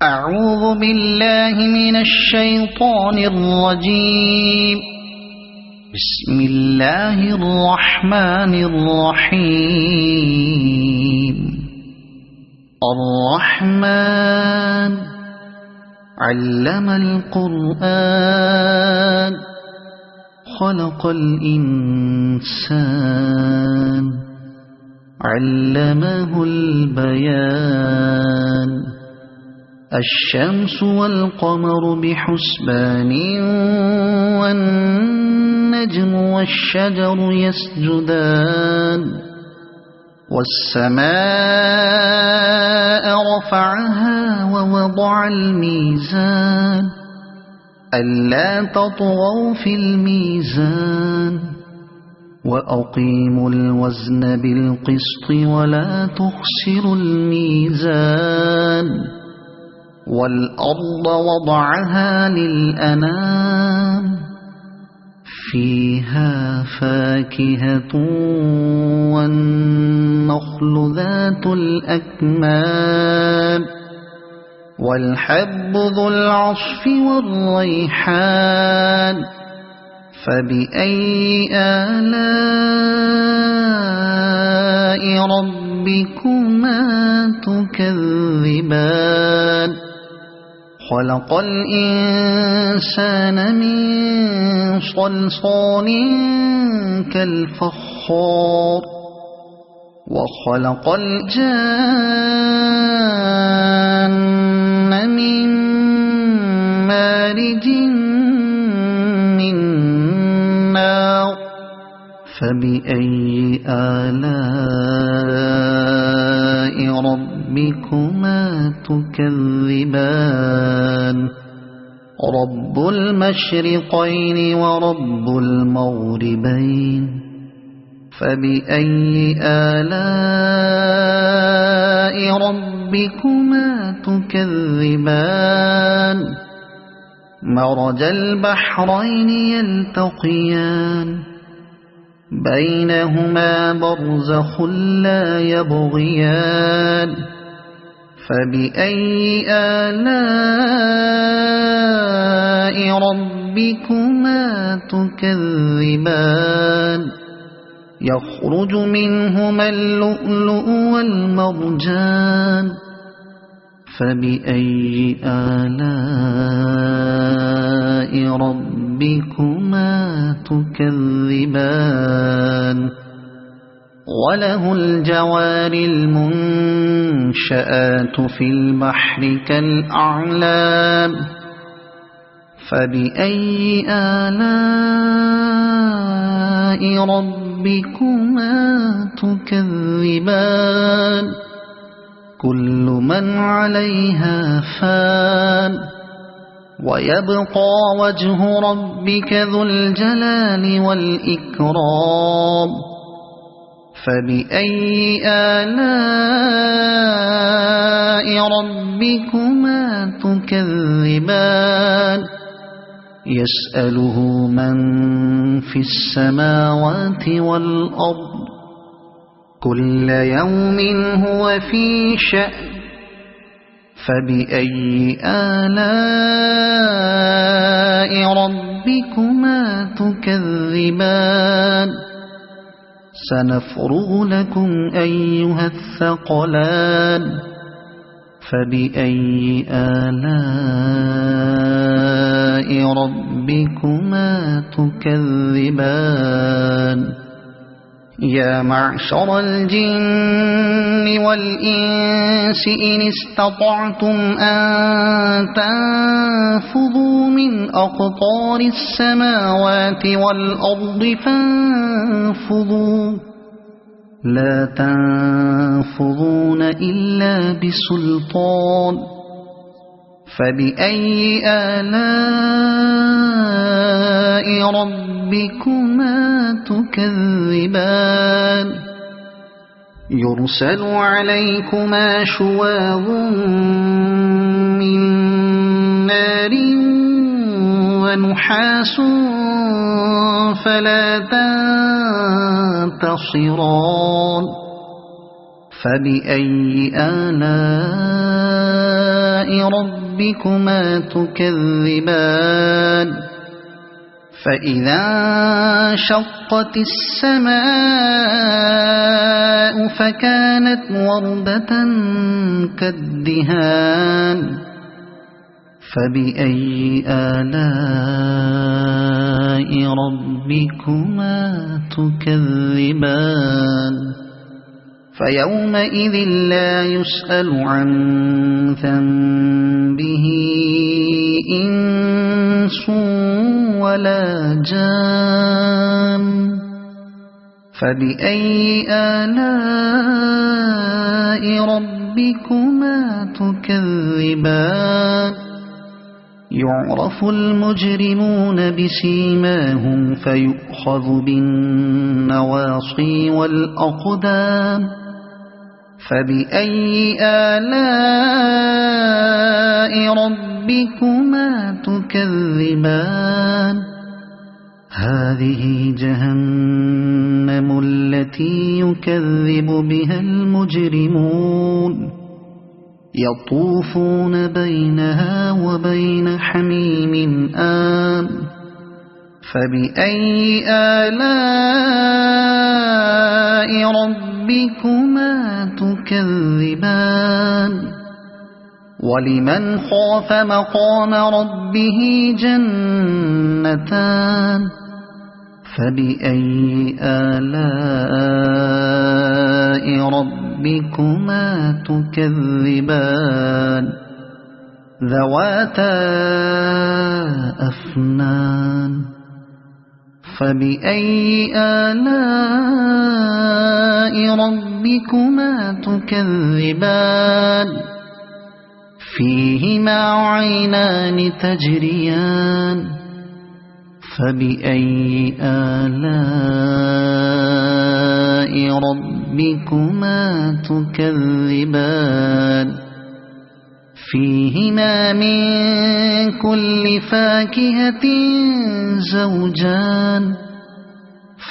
أعوذ بالله من الشيطان الرجيم. بسم الله الرحمن الرحيم. الرحمن علم القرآن خلق الإنسان علمه البيان. الشمس والقمر بحسبان والنجم والشجر يسجدان. والسماء رفعها ووضع الميزان ألا تطغوا في الميزان وأقيموا الوزن بالقسط ولا تخسروا الميزان. والأرض وضعها للأنام فيها فاكهة والنخل ذات الأكمام والحب ذو العصف والريحان. فبأي آلاء ربكما تكذبان. خلق الإنسان من صلصال كالفخار وخلق الجان من مارج من نار. فبأي آلاء ربكما تكذبان. رب المشرقين ورب المغربين. فبأي آلاء ربكما تكذبان. مرج البحرين يلتقيان بينهما برزخ لا يبغيان. فبأي آلاء ربكما تكذبان. يخرج منهما اللؤلؤ والمرجان. فبأي آلاء ربكما تكذبان. وله الجوار المنشآت في البحر كالأعلام. فبأي آلاء ربكما تكذبان. كل من عليها فان ويبقى وجه ربك ذو الجلال والإكرام. فبأي آلاء ربكما تكذبان. يسأله من في السماوات والأرض كل يوم هو في شأن. فبأي آلاء ربكما تكذبان. سنفرغ لكم أيها الثقلان. فبأي آلاء ربكما تكذبان. يا معشر الجن والإنس إن استطعتم أن تنفذوا من أقطار السماوات والأرض فانفذوا لا تنفذون إلا بسلطان. فبأي آلاء ربكما تكذبان. يرسل عليكما شواظ من نار ونحاس فلا تنتصران. فبأي آلاء ربكما تكذبان فإذا انشقت السماء فكانت وردة كالدهان فبأي آلاء ربكما تكذبان فيومئذ لا يسأل عن ذنبه إنس ولا جان فبأي آلاء ربكما تكذبان يعرف المجرمون بسيماهم فيؤخذ بالنواصي والأقدام فبأي آلاء ربكما تكذبان هذه جهنم التي يكذب بها المجرمون يطوفون بينها وبين حميم آن فبأي آلاء ربكما تكذبان ولمن خاف مقام ربه جنتان فبأي آلاء ربكما تكذبان ذواتا أفنان فبأي آلاء ربكما تكذبان فيهما عينان تجريان فبأي آلاء ربكما تكذبان فيهما من كل فاكهة زوجان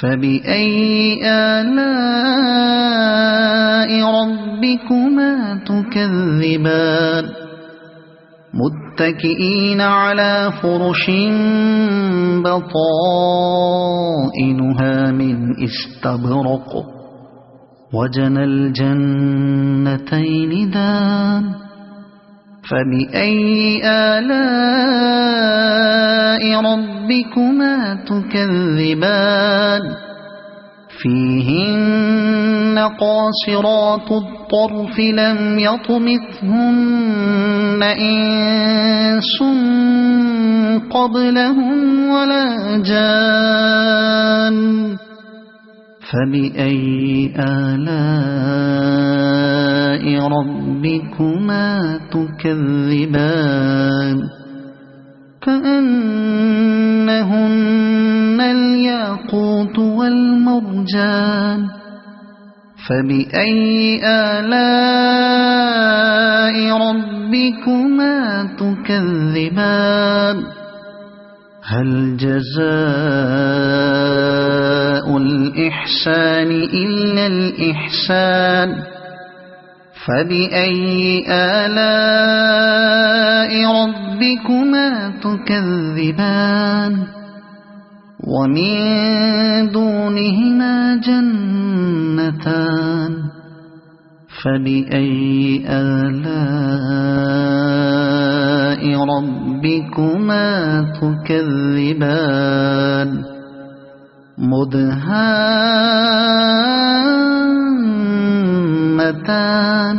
فبأي آلاء ربكما تكذبان متكئين على فرش بطائنها من استبرق وجنى الجنتين دان فبأي آلاء ربكما تكذبان فيهن قاصرات الطرف لم يطمثهن إنس قبلهم ولا جان فبأي آلاء ربكما تكذبان كأنهن الياقوت والمرجان فبأي آلاء ربكما تكذبان هل جزاء الإحسان إلا الإحسان فبأي آلاء ربكما تكذبان ومن دونهما جنتان فبأي آلاء ربكما تكذبان مدهامتان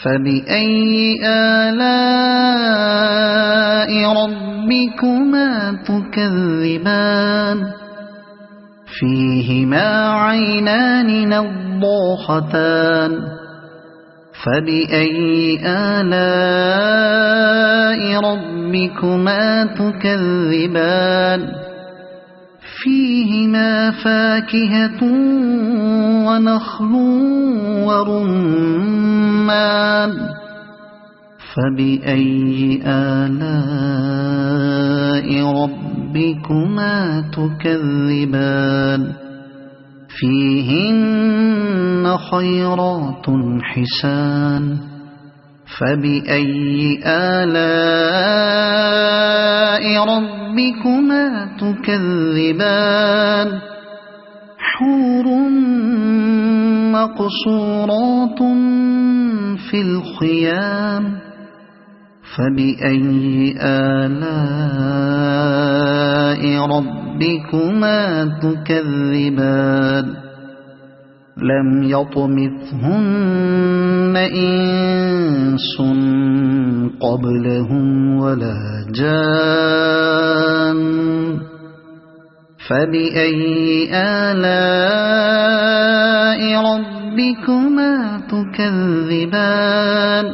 فبأي آلاء ربكما تكذبان فيهما عينان نضاختان فبأي آلاء ربكما تكذبان فيهما فاكهة ونخل ورمان فبأي آلاء ربكما تكذبان فيهن خيرات حسان فبأي آلاء ربكما تكذبان حور مقصورات في الخيام فبأي آلاء ربكما تكذبان لم يطمثهن إنس قبلهم ولا جان فبأي آلاء ربكما تكذبان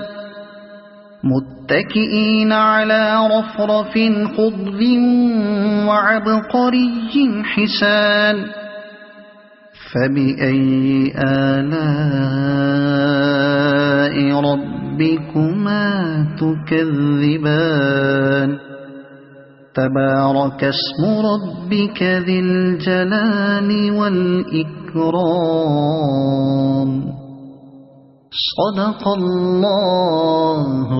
متكئين على رفرف خضر وعبقري حسان فبأي آلاء ربكما تكذبان تبارك اسم ربك ذي الجلال والإكرام صدق الله